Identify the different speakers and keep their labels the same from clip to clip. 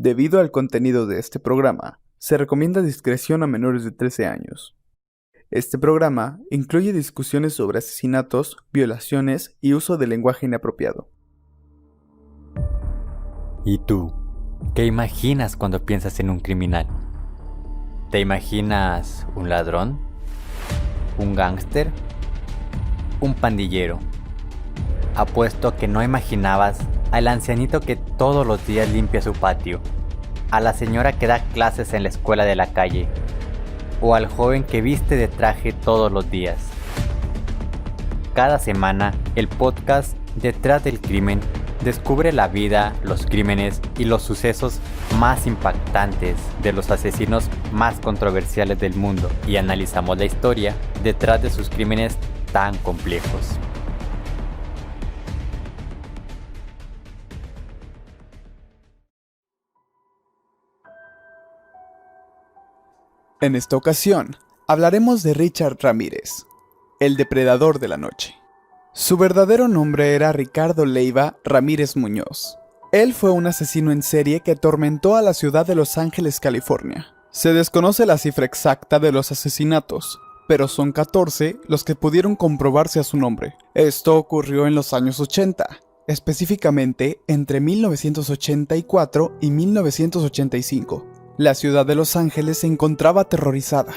Speaker 1: Debido al contenido de este programa, se recomienda discreción a menores de 13 años. Este programa incluye discusiones sobre asesinatos, violaciones y uso de lenguaje inapropiado.
Speaker 2: ¿Y tú? ¿Qué imaginas cuando piensas en un criminal? ¿Te imaginas un ladrón? ¿Un gángster? ¿Un pandillero? Apuesto a que no imaginabas al ancianito que todos los días limpia su patio, a la señora que da clases en la escuela de la calle, o al joven que viste de traje todos los días. Cada semana, el podcast Detrás del Crimen descubre la vida, los crímenes y los sucesos más impactantes de los asesinos más controversiales del mundo y analizamos la historia detrás de sus crímenes tan complejos.
Speaker 1: En esta ocasión, hablaremos de Richard Ramírez, el depredador de la noche. Su verdadero nombre era Ricardo Leiva Ramírez Muñoz. Él fue un asesino en serie que atormentó a la ciudad de Los Ángeles, California. Se desconoce la cifra exacta de los asesinatos, pero son 14 los que pudieron comprobarse a su nombre. Esto ocurrió en los años 80, específicamente entre 1984 y 1985. La ciudad de Los Ángeles se encontraba aterrorizada,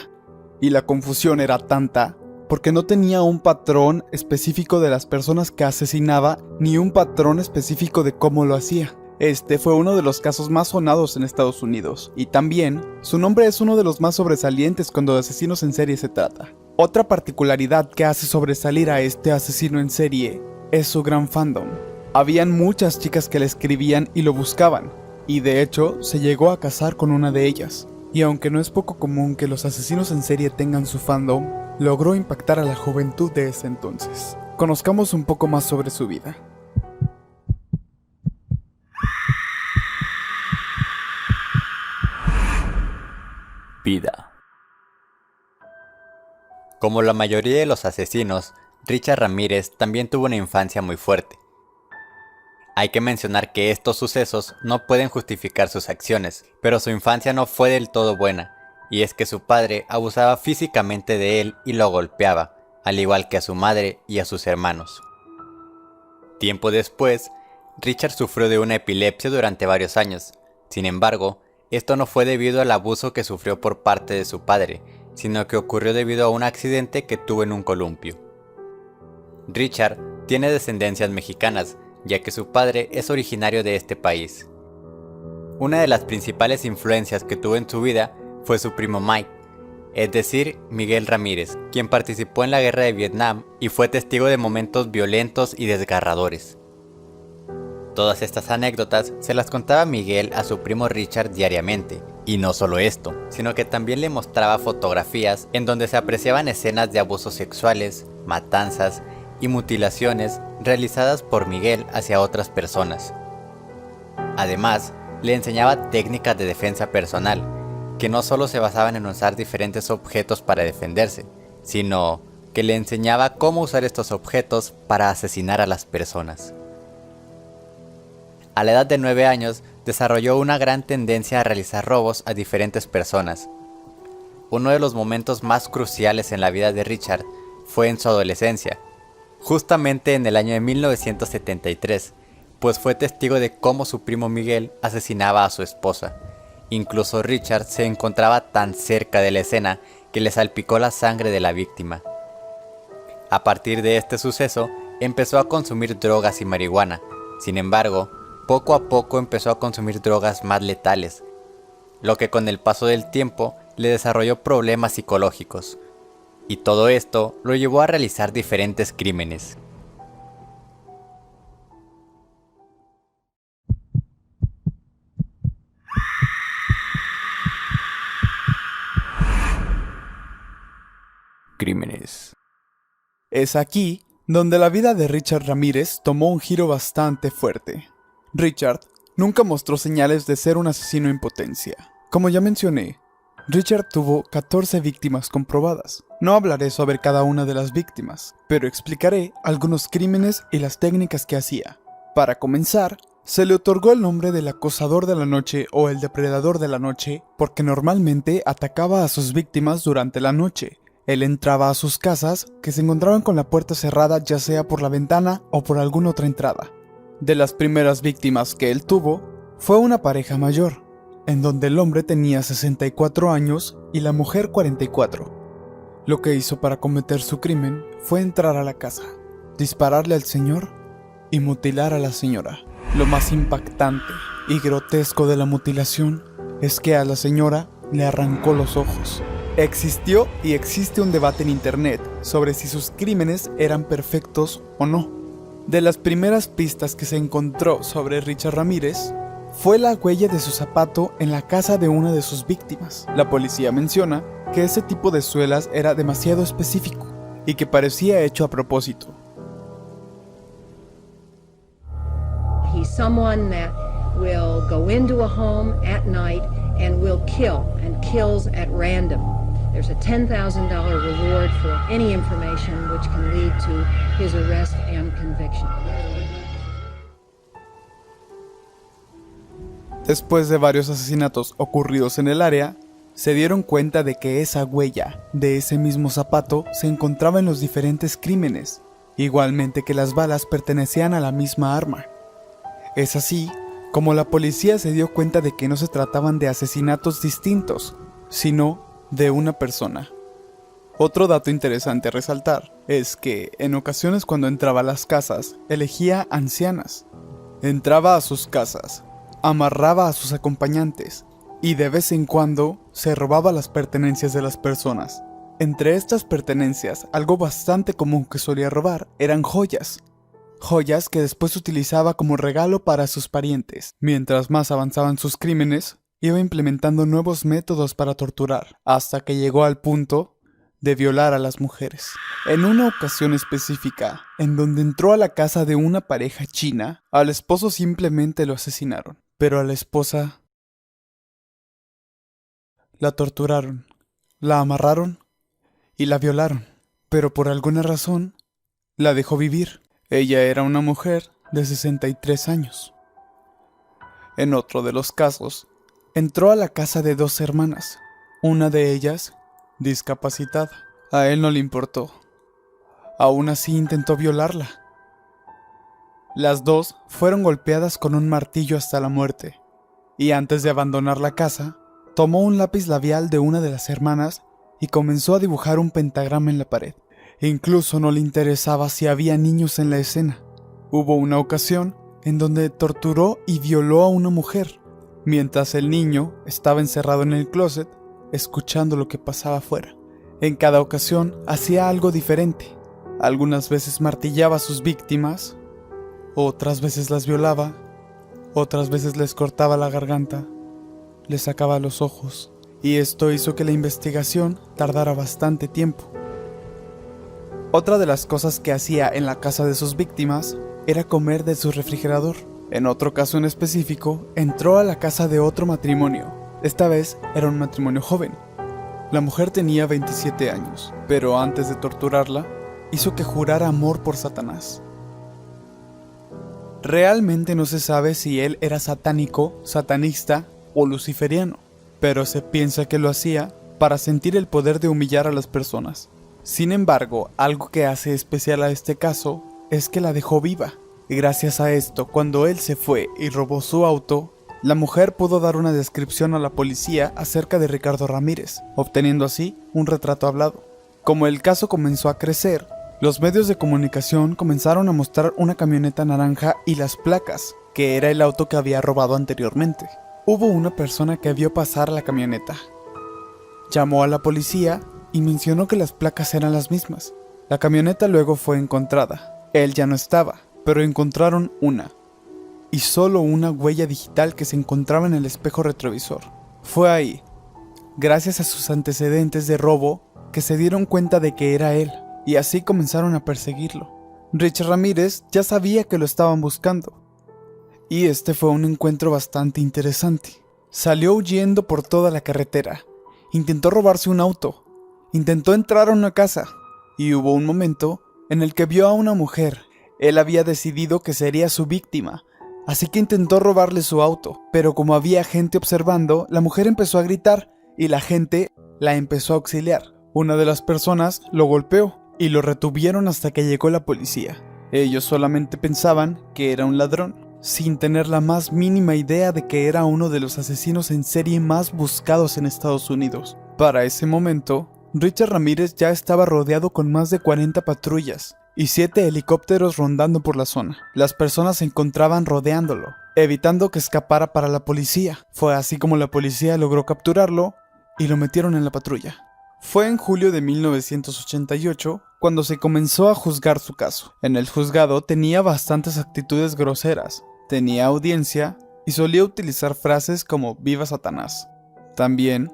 Speaker 1: y la confusión era tanta porque no tenía un patrón específico de las personas que asesinaba ni un patrón específico de cómo lo hacía. Este fue uno de los casos más sonados en Estados Unidos, y también su nombre es uno de los más sobresalientes cuando de asesinos en serie se trata. Otra particularidad que hace sobresalir a este asesino en serie es su gran fandom. Habían muchas chicas que le escribían y lo buscaban, y de hecho se llegó a casar con una de ellas. Y aunque no es poco común que los asesinos en serie tengan su fandom, logró impactar a la juventud de ese entonces. Conozcamos un poco más sobre su vida.
Speaker 2: Vida. Como la mayoría de los asesinos, Richard Ramírez también tuvo una infancia muy fuerte. Hay que mencionar que estos sucesos no pueden justificar sus acciones, pero su infancia no fue del todo buena, y es que su padre abusaba físicamente de él y lo golpeaba, al igual que a su madre y a sus hermanos. Tiempo después, Richard sufrió de una epilepsia durante varios años. Sin embargo, esto no fue debido al abuso que sufrió por parte de su padre, sino que ocurrió debido a un accidente que tuvo en un columpio. Richard tiene descendencias mexicanas, ya que su padre es originario de este país. Una de las principales influencias que tuvo en su vida fue su primo Mike, es decir, Miguel Ramírez, quien participó en la guerra de Vietnam y fue testigo de momentos violentos y desgarradores. Todas estas anécdotas se las contaba Miguel a su primo Richard diariamente, y no solo esto, sino que también le mostraba fotografías en donde se apreciaban escenas de abusos sexuales, matanzas y mutilaciones realizadas por Miguel hacia otras personas. Además, le enseñaba técnicas de defensa personal, que no solo se basaban en usar diferentes objetos para defenderse, sino que le enseñaba cómo usar estos objetos para asesinar a las personas. A la edad de 9 años, desarrolló una gran tendencia a realizar robos a diferentes personas. Uno de los momentos más cruciales en la vida de Richard fue en su adolescencia, justamente en el año de 1973, pues fue testigo de cómo su primo Miguel asesinaba a su esposa. Incluso Richard se encontraba tan cerca de la escena que le salpicó la sangre de la víctima. A partir de este suceso, empezó a consumir drogas y marihuana. Sin embargo, poco a poco empezó a consumir drogas más letales, lo que con el paso del tiempo le desarrolló problemas psicológicos. Y todo esto lo llevó a realizar diferentes crímenes. Crímenes.
Speaker 1: Es aquí donde la vida de Richard Ramírez tomó un giro bastante fuerte. Richard nunca mostró señales de ser un asesino en potencia. Como ya mencioné, Richard tuvo 14 víctimas comprobadas. No hablaré sobre cada una de las víctimas, pero explicaré algunos crímenes y las técnicas que hacía. Para comenzar, Se le otorgó el nombre del acosador de la noche o el depredador de la noche porque normalmente atacaba a sus víctimas durante la noche. Él entraba a sus casas que se encontraban con la puerta cerrada, ya sea por la ventana o por alguna otra entrada. De las primeras víctimas que él tuvo fue una pareja mayor, en donde el hombre tenía 64 años y la mujer 44. Lo que hizo para cometer su crimen fue entrar a la casa, dispararle al señor y mutilar a la señora. Lo más impactante y grotesco de la mutilación es que a la señora le arrancó los ojos. Existió y existe un debate en internet sobre si sus crímenes eran perfectos o no. De las primeras pistas que se encontró sobre Richard Ramírez fue la huella de su zapato en la casa de una de sus víctimas. La policía menciona que ese tipo de suelas era demasiado específico y que parecía hecho a propósito.
Speaker 3: He's someone that will go into a home at night and will kill, and kills at random. There's a $10,000 reward for any information which can lead to his arrest and conviction.
Speaker 1: Después de varios asesinatos ocurridos en el área, se dieron cuenta de que esa huella de ese mismo zapato se encontraba en los diferentes crímenes, igualmente que las balas pertenecían a la misma arma. Es así como la policía se dio cuenta de que no se trataban de asesinatos distintos, sino de una persona. Otro dato interesante a resaltar es que en ocasiones cuando entraba a las casas, elegía ancianas. Entraba a sus casas, amarraba a sus acompañantes y de vez en cuando se robaba las pertenencias de las personas. Entre estas pertenencias, algo bastante común que solía robar eran joyas. Joyas que después utilizaba como regalo para sus parientes. Mientras más avanzaban sus crímenes, iba implementando nuevos métodos para torturar, hasta que llegó al punto de violar a las mujeres. En una ocasión específica, en donde entró a la casa de una pareja china, al esposo simplemente lo asesinaron, pero a la esposa la torturaron, la amarraron y la violaron, pero por alguna razón la dejó vivir. Ella era una mujer de 63 años. En otro de los casos, entró a la casa de dos hermanas, una de ellas discapacitada. A él no le importó. Aún así intentó violarla. Las dos fueron golpeadas con un martillo hasta la muerte, y antes de abandonar la casa, tomó un lápiz labial de una de las hermanas y comenzó a dibujar un pentagrama en la pared. Incluso no le interesaba si había niños en la escena. Hubo una ocasión en donde torturó y violó a una mujer, mientras el niño estaba encerrado en el closet, escuchando lo que pasaba afuera. En cada ocasión hacía algo diferente. Algunas veces martillaba a sus víctimas, otras veces las violaba, otras veces les cortaba la garganta, les sacaba los ojos, y esto hizo que la investigación tardara bastante tiempo. Otra de las cosas que hacía en la casa de sus víctimas era comer de su refrigerador. En otro caso en específico, entró a la casa de otro matrimonio. Esta vez era un matrimonio joven. La mujer tenía 27 años, pero antes de torturarla, hizo que jurara amor por Satanás. Realmente no se sabe si él era satánico, satanista o luciferiano, pero se piensa que lo hacía para sentir el poder de humillar a las personas. Sin embargo, algo que hace especial a este caso es que la dejó viva. Y gracias a esto, cuando él se fue y robó su auto, la mujer pudo dar una descripción a la policía acerca de Ricardo Ramírez, obteniendo así un retrato hablado. Como el caso comenzó a crecer, los medios de comunicación comenzaron a mostrar una camioneta naranja y las placas, que era el auto que había robado anteriormente. Hubo una persona que vio pasar la camioneta. Llamó a la policía y mencionó que las placas eran las mismas. La camioneta luego fue encontrada. Él ya no estaba, pero encontraron una, y solo una huella digital que se encontraba en el espejo retrovisor. Fue ahí, gracias a sus antecedentes de robo, que se dieron cuenta de que era él, y así comenzaron a perseguirlo. Richard Ramírez ya sabía que lo estaban buscando, y este fue un encuentro bastante interesante. Salió huyendo por toda la carretera, intentó robarse un auto, intentó entrar a una casa, y hubo un momento en el que vio a una mujer. Él había decidido que sería su víctima, así que intentó robarle su auto, pero como había gente observando, la mujer empezó a gritar y la gente la empezó a auxiliar. Una de las personas lo golpeó y lo retuvieron hasta que llegó la policía. Ellos solamente pensaban que era un ladrón, sin tener la más mínima idea de que era uno de los asesinos en serie más buscados en Estados Unidos. Para ese momento, Richard Ramírez ya estaba rodeado con más de 40 patrullas y 7 helicópteros rondando por la zona. Las personas se encontraban rodeándolo, evitando que escapara para la policía. Fue así como la policía logró capturarlo y lo metieron en la patrulla. Fue en julio de 1988 cuando se comenzó a juzgar su caso. En el juzgado tenía bastantes actitudes groseras, tenía audiencia y solía utilizar frases como "Viva Satanás". También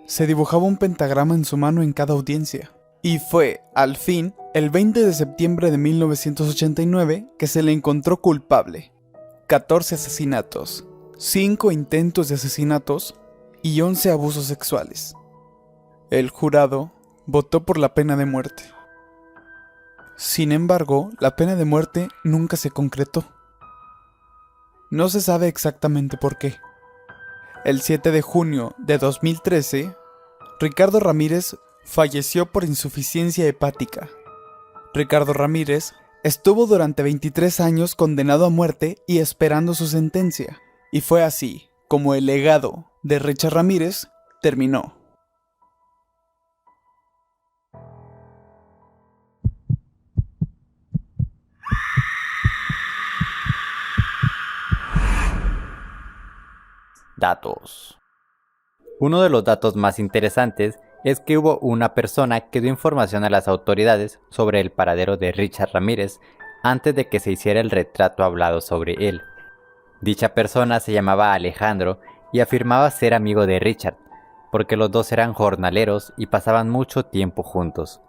Speaker 1: se dibujaba un pentagrama en su mano en cada audiencia. Y fue, al fin, el 20 de septiembre de 1989 que se le encontró culpable. 14 asesinatos, 5 intentos de asesinatos y 11 abusos sexuales. El jurado votó por la pena de muerte. Sin embargo, la pena de muerte nunca se concretó. No se sabe exactamente por qué. El 7 de junio de 2013, Ricardo Ramírez falleció por insuficiencia hepática. Ricardo Ramírez estuvo durante 23 años condenado a muerte y esperando su sentencia. Y fue así como el legado de Richard Ramírez terminó.
Speaker 2: Datos. Uno de los datos más interesantes es que hubo una persona que dio información a las autoridades sobre el paradero de Richard Ramírez antes de que se hiciera el retrato hablado sobre él. Dicha persona se llamaba Alejandro y afirmaba ser amigo de Richard, porque los dos eran jornaleros y pasaban mucho tiempo juntos.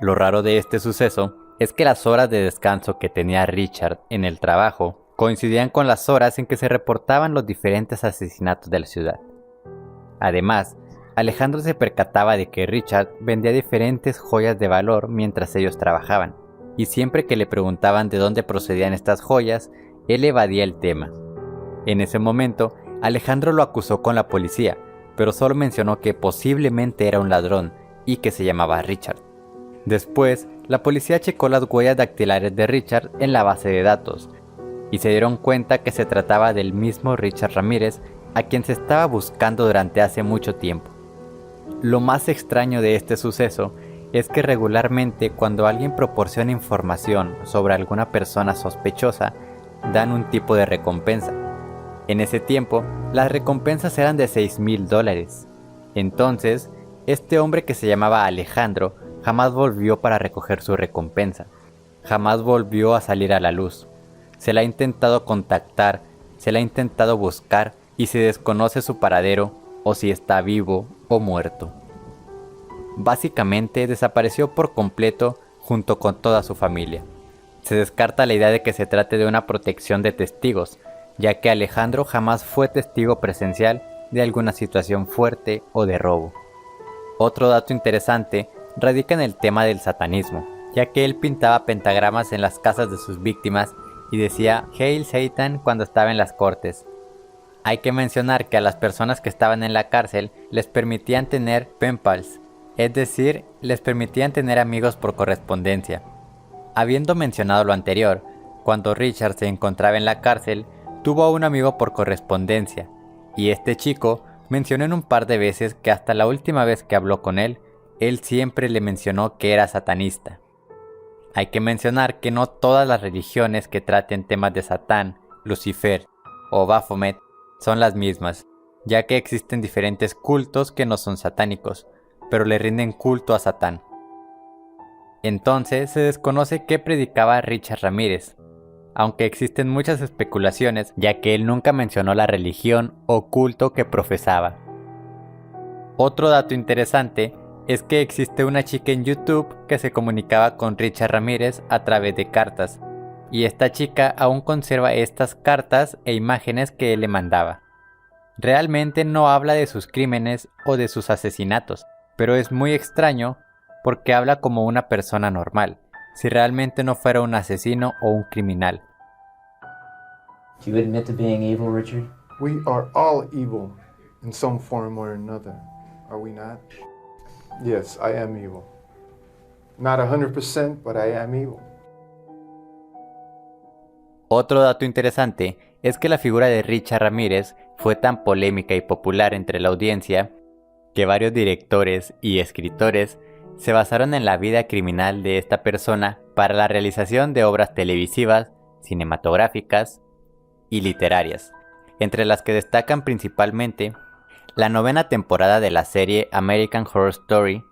Speaker 2: Lo raro de este suceso es que las horas de descanso que tenía Richard en el trabajo coincidían con las horas en que se reportaban los diferentes asesinatos de la ciudad. Además, Alejandro se percataba de que Richard vendía diferentes joyas de valor mientras ellos trabajaban, y siempre que le preguntaban de dónde procedían estas joyas, él evadía el tema. En ese momento, Alejandro lo acusó con la policía, pero solo mencionó que posiblemente era un ladrón y que se llamaba Richard. Después, la policía checó las huellas dactilares de Richard en la base de datos, y se dieron cuenta que se trataba del mismo Richard Ramírez a quien se estaba buscando durante hace mucho tiempo. Lo más extraño de este suceso es que regularmente cuando alguien proporciona información sobre alguna persona sospechosa, dan un tipo de recompensa. En ese tiempo, las recompensas eran de $6,000. Entonces, este hombre que se llamaba Alejandro jamás volvió para recoger su recompensa. Jamás volvió a salir a la luz. Se la ha intentado contactar, se la ha intentado buscar y se desconoce su paradero o si está vivo o muerto. Básicamente desapareció por completo junto con toda su familia. Se descarta la idea de que se trate de una protección de testigos, ya que Alejandro jamás fue testigo presencial de alguna situación fuerte o de robo. Otro dato interesante radica en el tema del satanismo, ya que él pintaba pentagramas en las casas de sus víctimas y decía "Hail Satan" cuando estaba en las cortes. Hay que mencionar que a las personas que estaban en la cárcel les permitían tener pen pals, es decir, les permitían tener amigos por correspondencia. Habiendo mencionado lo anterior, cuando Richard se encontraba en la cárcel, tuvo a un amigo por correspondencia, y este chico mencionó en un par de veces que hasta la última vez que habló con él siempre le mencionó que era satanista. Hay que mencionar que no todas las religiones que traten temas de Satán, Lucifer o Baphomet son las mismas, ya que existen diferentes cultos que no son satánicos, pero le rinden culto a Satán. Entonces se desconoce qué predicaba Richard Ramírez, aunque existen muchas especulaciones, ya que él nunca mencionó la religión o culto que profesaba. Otro dato interesante es que existe una chica en YouTube que se comunicaba con Richard Ramírez a través de cartas, y esta chica aún conserva estas cartas e imágenes que él le mandaba. Realmente no habla de sus crímenes o de sus asesinatos, pero es muy extraño porque habla como una persona normal, si realmente no fuera un asesino o un criminal.
Speaker 4: Do you admit to being evil, Richard?
Speaker 5: We are all evil in some form or another, are we not? Yes, I am evil. Not 100%, but I am evil.
Speaker 2: Otro dato interesante es que la figura de Richard Ramírez fue tan polémica y popular entre la audiencia que varios directores y escritores se basaron en la vida criminal de esta persona para la realización de obras televisivas, cinematográficas y literarias, entre las que destacan principalmente la 9ª temporada de la serie American Horror Story,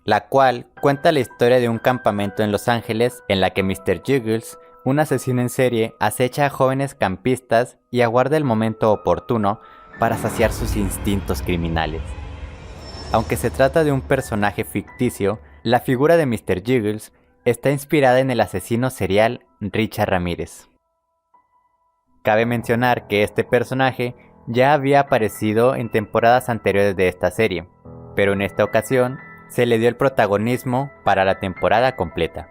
Speaker 2: la cual cuenta la historia de un campamento en Los Ángeles en la que Mr. Juggles, un asesino en serie, acecha a jóvenes campistas y aguarda el momento oportuno para saciar sus instintos criminales. Aunque se trata de un personaje ficticio, la figura de Mr. Juggles está inspirada en el asesino serial Richard Ramírez. Cabe mencionar que este personaje ya había aparecido en temporadas anteriores de esta serie, pero en esta ocasión se le dio el protagonismo para la temporada completa.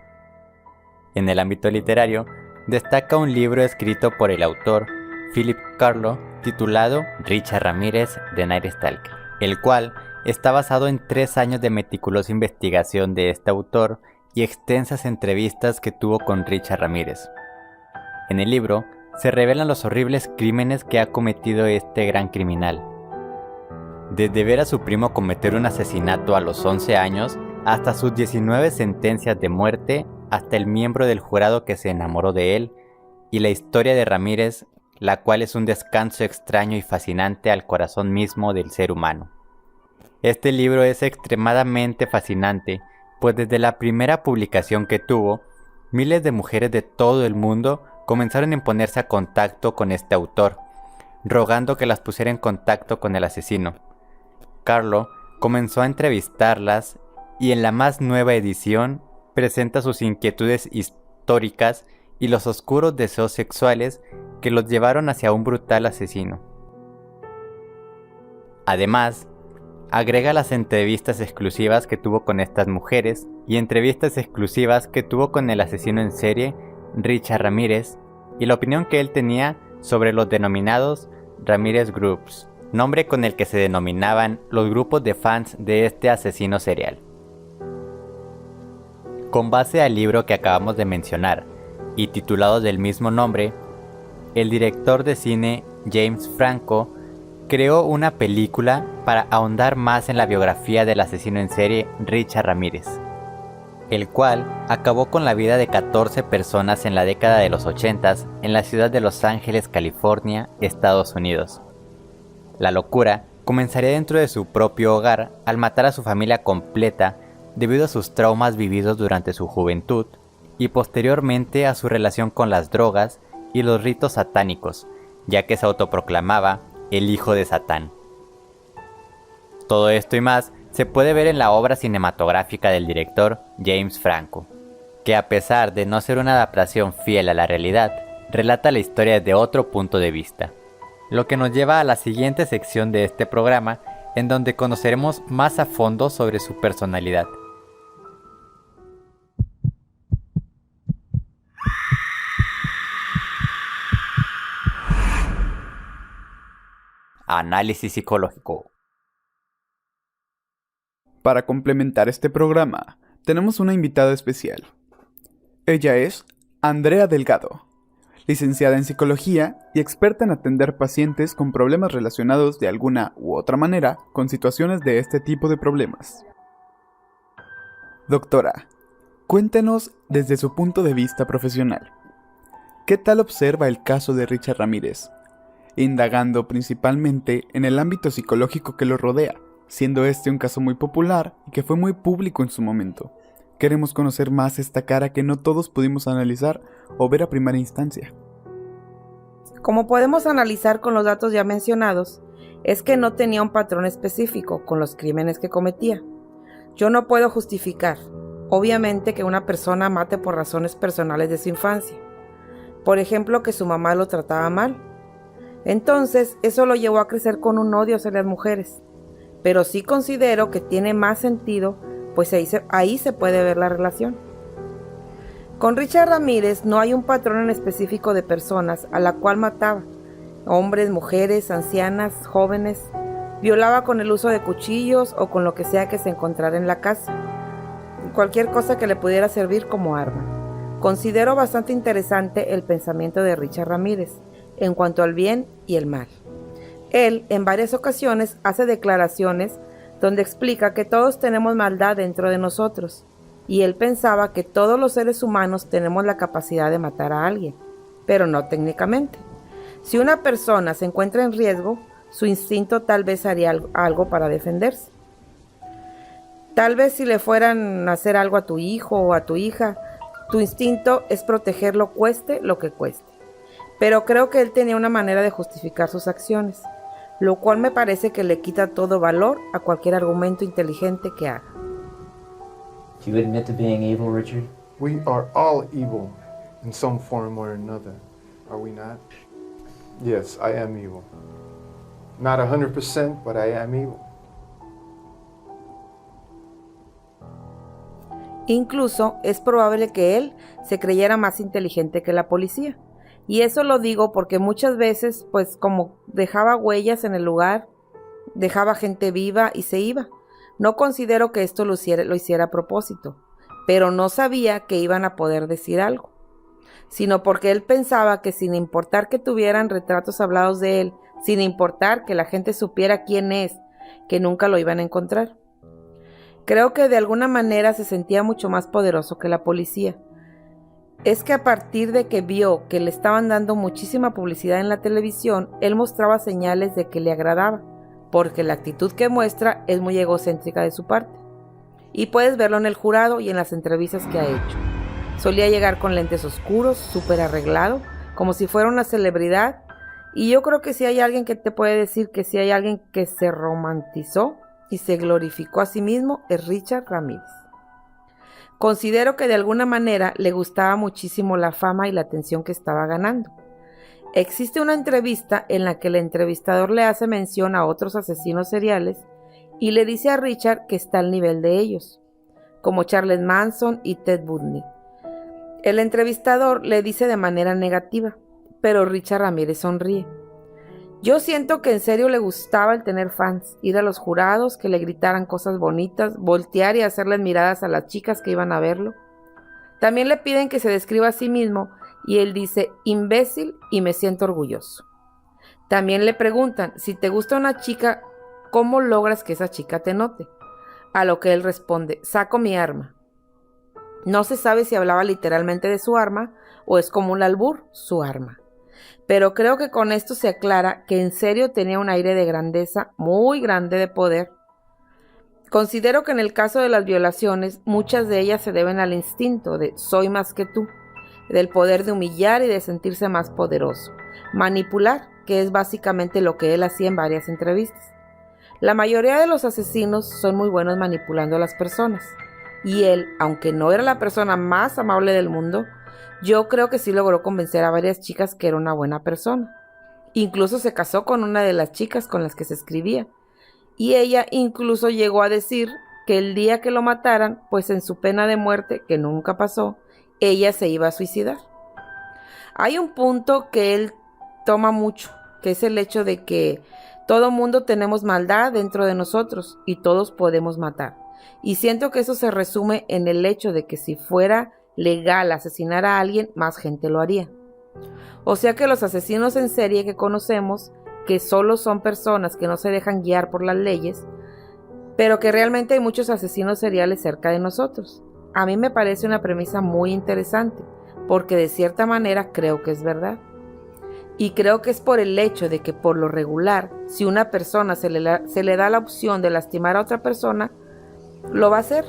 Speaker 2: En el ámbito literario, destaca un libro escrito por el autor Philip Carlo titulado Richard Ramírez The Night Stalker, el cual está basado en 3 años de meticulosa investigación de este autor y extensas entrevistas que tuvo con Richard Ramírez. En el libro se revelan los horribles crímenes que ha cometido este gran criminal. Desde ver a su primo cometer un asesinato a los 11 años, hasta sus 19 sentencias de muerte, hasta el miembro del jurado que se enamoró de él, y la historia de Ramírez, la cual es un descanso extraño y fascinante al corazón mismo del ser humano. Este libro es extremadamente fascinante, pues desde la primera publicación que tuvo, miles de mujeres de todo el mundo comenzaron a ponerse a contacto con este autor, rogando que las pusiera en contacto con el asesino. Carlo comenzó a entrevistarlas y en la más nueva edición presenta sus inquietudes históricas y los oscuros deseos sexuales que los llevaron hacia un brutal asesino. Además, agrega las entrevistas exclusivas que tuvo con estas mujeres y entrevistas exclusivas que tuvo con el asesino en serie Richard Ramírez y la opinión que él tenía sobre los denominados Ramírez Groups, nombre con el que se denominaban los grupos de fans de este asesino serial. Con base al libro que acabamos de mencionar y titulado del mismo nombre, el director de cine James Franco creó una película para ahondar más en la biografía del asesino en serie Richard Ramírez, el cual acabó con la vida de 14 personas en la década de los 80s en la ciudad de Los Ángeles, California, Estados Unidos. La locura comenzaría dentro de su propio hogar al matar a su familia completa debido a sus traumas vividos durante su juventud y posteriormente a su relación con las drogas y los ritos satánicos, ya que se autoproclamaba el hijo de Satán. Todo esto y más se puede ver en la obra cinematográfica del director James Franco, que a pesar de no ser una adaptación fiel a la realidad, relata la historia desde otro punto de vista. Lo que nos lleva a la siguiente sección de este programa, en donde conoceremos más a fondo sobre su personalidad. Análisis psicológico.
Speaker 1: Para complementar este programa, tenemos una invitada especial. Ella es Andrea Delgado, licenciada en psicología y experta en atender pacientes con problemas relacionados de alguna u otra manera con situaciones de este tipo de problemas. Doctora, cuéntenos desde su punto de vista profesional, ¿qué tal observa el caso de Richard Ramírez? Indagando principalmente en el ámbito psicológico que lo rodea, siendo este un caso muy popular y que fue muy público en su momento. Queremos conocer más esta cara que no todos pudimos analizar o ver a primera instancia.
Speaker 6: Como podemos analizar con los datos ya mencionados, es que no tenía un patrón específico con los crímenes que cometía. Yo no puedo justificar, obviamente, que una persona mate por razones personales de su infancia. Por ejemplo, que su mamá lo trataba mal. Entonces, eso lo llevó a crecer con un odio hacia las mujeres. Pero sí considero que tiene más sentido, pues ahí se puede ver la relación. Con Richard Ramírez no hay un patrón en específico de personas a la cual mataba, hombres, mujeres, ancianas, jóvenes. Violaba con el uso de cuchillos o con lo que sea que se encontrara en la casa. Cualquier cosa que le pudiera servir como arma. Considero bastante interesante el pensamiento de Richard Ramírez en cuanto al bien y el mal. Él, en varias ocasiones, hace declaraciones donde explica que todos tenemos maldad dentro de nosotros, y él pensaba que todos los seres humanos tenemos la capacidad de matar a alguien, pero no técnicamente. Si una persona se encuentra en riesgo, su instinto tal vez haría algo para defenderse. Tal vez si le fueran a hacer algo a tu hijo o a tu hija, tu instinto es protegerlo cueste lo que cueste. Pero creo que él tenía una manera de justificar sus acciones, lo cual me parece que le quita todo valor a cualquier argumento inteligente que haga.
Speaker 4: Do you admit to being evil, Richard?
Speaker 5: We are all evil in some form or another, are we not? Yes, I am evil. Not 100%, but I am evil.
Speaker 6: Incluso es probable que él se creyera más inteligente que la policía. Y eso lo digo porque muchas veces, pues como dejaba huellas en el lugar, dejaba gente viva y se iba. No considero que esto lo hiciera a propósito, pero no sabía que iban a poder decir algo, sino porque él pensaba que sin importar que tuvieran retratos hablados de él, sin importar que la gente supiera quién es, que nunca lo iban a encontrar. Creo que de alguna manera se sentía mucho más poderoso que la policía. Es que a partir de que vio que le estaban dando muchísima publicidad en la televisión, él mostraba señales de que le agradaba, porque la actitud que muestra es muy egocéntrica de su parte. Y puedes verlo en el jurado y en las entrevistas que ha hecho. Solía llegar con lentes oscuros, súper arreglado, como si fuera una celebridad, y yo creo que si hay alguien que te puede decir que si hay alguien que se romantizó y se glorificó a sí mismo, es Richard Ramírez. Considero que de alguna manera le gustaba muchísimo la fama y la atención que estaba ganando. Existe una entrevista en la que el entrevistador le hace mención a otros asesinos seriales y le dice a Richard que está al nivel de ellos, como Charles Manson y Ted Bundy. El entrevistador le dice de manera negativa, pero Richard Ramírez sonríe. Yo siento que en serio le gustaba el tener fans, ir a los jurados, que le gritaran cosas bonitas, voltear y hacerles miradas a las chicas que iban a verlo. También le piden que se describa a sí mismo y él dice, imbécil y me siento orgulloso. También le preguntan, si te gusta una chica, ¿cómo logras que esa chica te note? A lo que él responde, saco mi arma. No se sabe si hablaba literalmente de su arma o es como un albur, su arma. Pero creo que con esto se aclara que en serio tenía un aire de grandeza muy grande de poder. Considero que en el caso de las violaciones, muchas de ellas se deben al instinto de soy más que tú, del poder de humillar y de sentirse más poderoso, manipular, que es básicamente lo que él hacía en varias entrevistas. La mayoría de los asesinos son muy buenos manipulando a las personas, y él, aunque no era la persona más amable del mundo, yo creo que sí logró convencer a varias chicas que era una buena persona. Incluso se casó con una de las chicas con las que se escribía. Y ella incluso llegó a decir que el día que lo mataran, pues en su pena de muerte, que nunca pasó, ella se iba a suicidar. Hay un punto que él toma mucho, que es el hecho de que todo mundo tenemos maldad dentro de nosotros y todos podemos matar. Y siento que eso se resume en el hecho de que si fuera legal asesinar a alguien, más gente lo haría. O sea que los asesinos en serie que conocemos, que solo son personas que no se dejan guiar por las leyes, pero que realmente hay muchos asesinos seriales cerca de nosotros. A mí me parece una premisa muy interesante, porque de cierta manera creo que es verdad. Y creo que es por el hecho de que por lo regular, si una persona se le da la opción de lastimar a otra persona, lo va a hacer.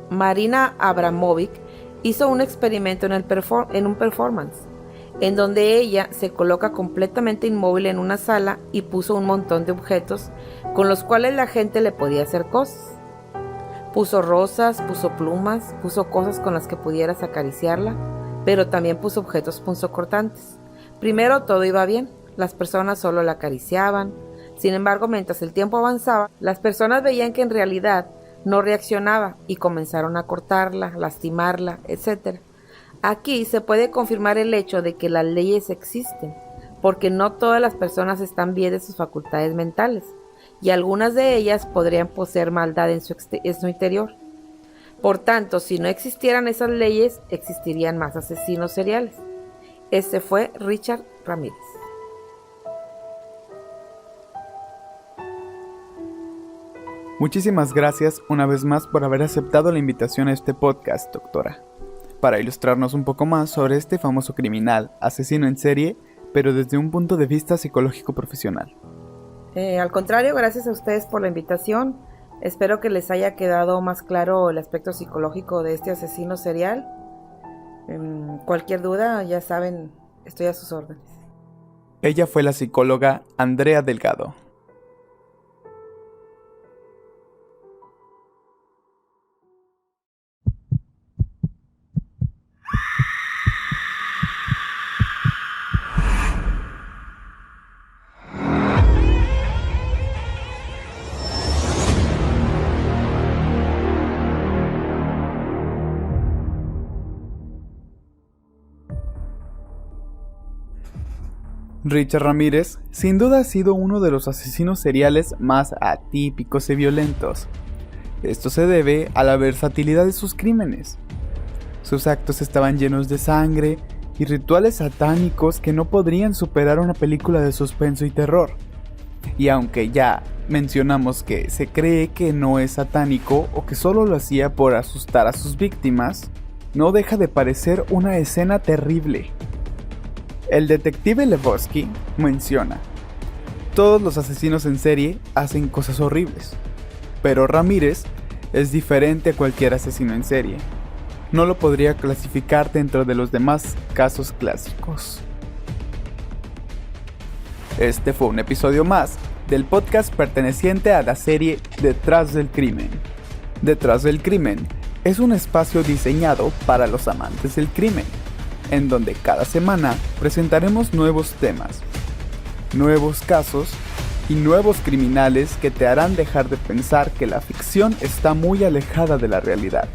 Speaker 6: Marina Abramovic hizo un experimento en un performance, en donde ella se coloca completamente inmóvil en una sala y puso un montón de objetos con los cuales la gente le podía hacer cosas. Puso rosas, puso plumas, puso cosas con las que pudieras acariciarla, pero también puso objetos punzocortantes. Primero todo iba bien, las personas solo la acariciaban. Sin embargo, mientras el tiempo avanzaba, las personas veían que en realidad no reaccionaba y comenzaron a cortarla, lastimarla, etc. Aquí se puede confirmar el hecho de que las leyes existen, porque no todas las personas están bien de sus facultades mentales, y algunas de ellas podrían poseer maldad en su interior. Por tanto, si no existieran esas leyes, existirían más asesinos seriales. Este fue Richard Ramírez.
Speaker 1: Muchísimas gracias una vez más por haber aceptado la invitación a este podcast, doctora, para ilustrarnos un poco más sobre este famoso criminal, asesino en serie, pero desde un punto de vista psicológico profesional.
Speaker 6: Al contrario, gracias a ustedes por la invitación. Espero que les haya quedado más claro el aspecto psicológico de este asesino serial. Cualquier duda, ya saben, estoy a sus órdenes.
Speaker 1: Ella fue la psicóloga Andrea Delgado. Richard Ramírez sin duda ha sido uno de los asesinos seriales más atípicos y violentos. Esto se debe a la versatilidad de sus crímenes. Sus actos estaban llenos de sangre y rituales satánicos que no podrían superar una película de suspenso y terror. Y aunque ya mencionamos que se cree que no es satánico o que solo lo hacía por asustar a sus víctimas, no deja de parecer una escena terrible. El detective Lebowski menciona: todos los asesinos en serie hacen cosas horribles, pero Ramírez es diferente a cualquier asesino en serie. No lo podría clasificar dentro de los demás casos clásicos. Este fue un episodio más del podcast perteneciente a la serie Detrás del Crimen. Detrás del Crimen es un espacio diseñado para los amantes del crimen, en donde cada semana presentaremos nuevos temas, nuevos casos y nuevos criminales que te harán dejar de pensar que la ficción está muy alejada de la realidad.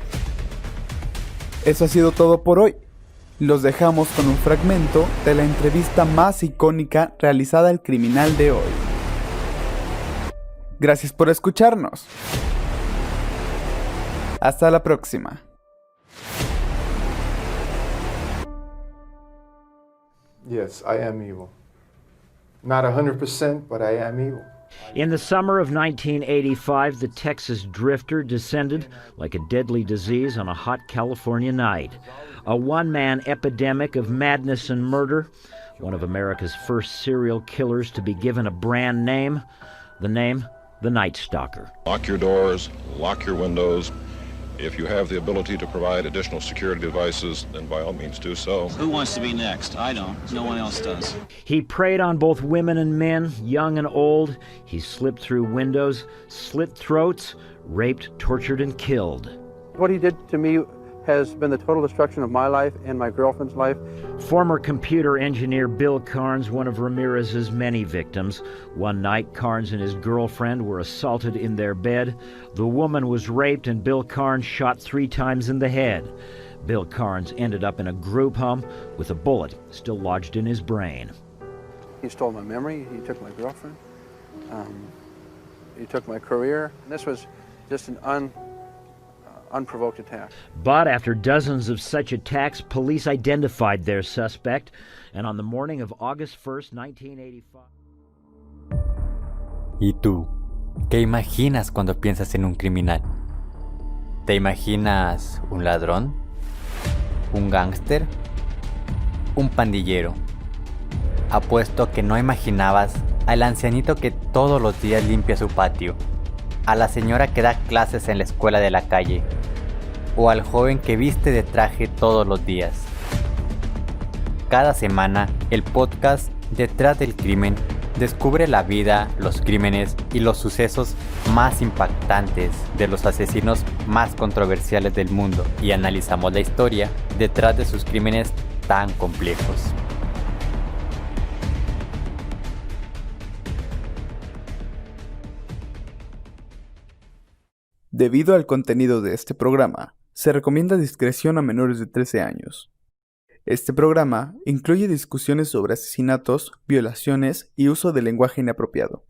Speaker 1: Eso ha sido todo por hoy. Los dejamos con un fragmento de la entrevista más icónica realizada al criminal de hoy. Gracias por escucharnos. Hasta la próxima.
Speaker 5: Yes, I am evil. Not 100%, but I am evil.
Speaker 7: In the summer of 1985, the Texas drifter descended like a deadly disease on a hot California night. A one-man epidemic of madness and murder, one of America's first serial killers to be given a brand name, the Night Stalker.
Speaker 8: Lock your doors, lock your windows. If you have the ability to provide additional security devices, then by all means do so.
Speaker 9: Who wants to be next? I don't. No one else does.
Speaker 7: He preyed on both women and men, young and old. He slipped through windows, slit throats, raped, tortured, and killed.
Speaker 10: What he did to me has been the total destruction of my life and my girlfriend's life.
Speaker 7: Former computer engineer Bill Carnes, one of Ramirez's many victims. One night, Carnes and his girlfriend were assaulted in their bed. The woman was raped and Bill Carnes shot 3 times in the head. Bill Carnes ended up in a group home with a bullet still lodged in his brain.
Speaker 10: He stole my memory, he took my girlfriend, he took my career. And this was just an unprovoked attack.
Speaker 7: But after dozens of such attacks, police identified their suspect, and on the morning of August 1st, 1985...
Speaker 2: ¿Y tú? ¿Qué imaginas cuando piensas en un criminal? ¿Te imaginas un ladrón? ¿Un gángster? ¿Un pandillero? Apuesto que no imaginabas al ancianito que todos los días limpia su patio, a la señora que da clases en la escuela de la calle, o al joven que viste de traje todos los días. Cada semana, el podcast Detrás del Crimen descubre la vida, los crímenes y los sucesos más impactantes de los asesinos más controversiales del mundo y analizamos la historia detrás de sus crímenes tan complejos.
Speaker 1: Debido al contenido de este programa, se recomienda discreción a menores de 13 años. Este programa incluye discusiones sobre asesinatos, violaciones y uso de lenguaje inapropiado.